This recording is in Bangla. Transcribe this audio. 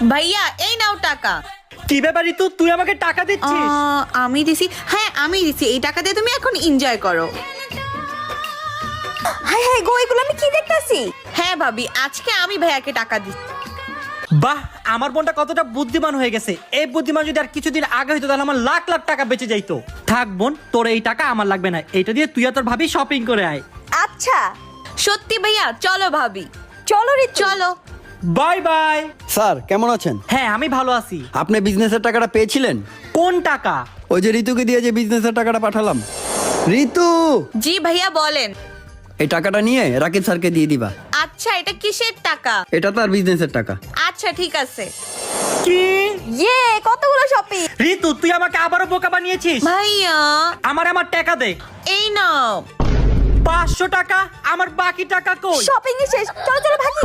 ভাইয়া এই নাও টাকা। কি ব্যাপার ঋতু, তুই আমাকে টাকা দিচ্ছিস? আমি দিছি। হ্যাঁ আমি দিছি, এই টাকা দিয়ে তুমি এখন এনজয় করো। হাই হাই গো, এগুলো আমি কি দেখতাছি? হ্যাঁ ভাবি, আজকে আমি ভাইয়াকে টাকা দিচ্ছি। বাহ, আমার বোনটা কতটা বুদ্ধিমান হয়ে গেছে। এই বুদ্ধিমান যদি আর কিছুদিন আগে হইতো তাহলে আমার লাখ লাখ টাকা বেঁচে যাইতো। থাক বোন, তোর এই টাকা আমার লাগবে না, এইটা দিয়ে তুই আর তোর ভাবি শপিং করে আয়। আচ্ছা সত্যি ভাইয়া, চলো ভাবি, চলো রে চলো। Bye bye. স্যার কেমন আছেন? হ্যাঁ আমি ভালো আছি। আপনি বিজনেসের টাকাটা পেয়েছিলেন? কোন টাকা? ওই যে ঋতুকে দিয়ে যে বিজনেসের টাকাটা পাঠালাম। ঋতু, জি ভাইয়া বলেন। এই টাকাটা নিয়ে রাকিব স্যারকে দিয়ে দিবা। আচ্ছা, এটা কিসের টাকা? এটা তার বিজনেসের টাকা। আচ্ছা ঠিক আছে। কি? ইয়ে, কতগুলো শপিং। ঋতু, তুই আমাকে আবারও বোকা বানিয়েছিস। ভাইয়া আমার টাকা দে। এই নাও। 500 টাকা? আমার বাকি টাকা কই? শপিং শেষ, চলো চলো ভাগি।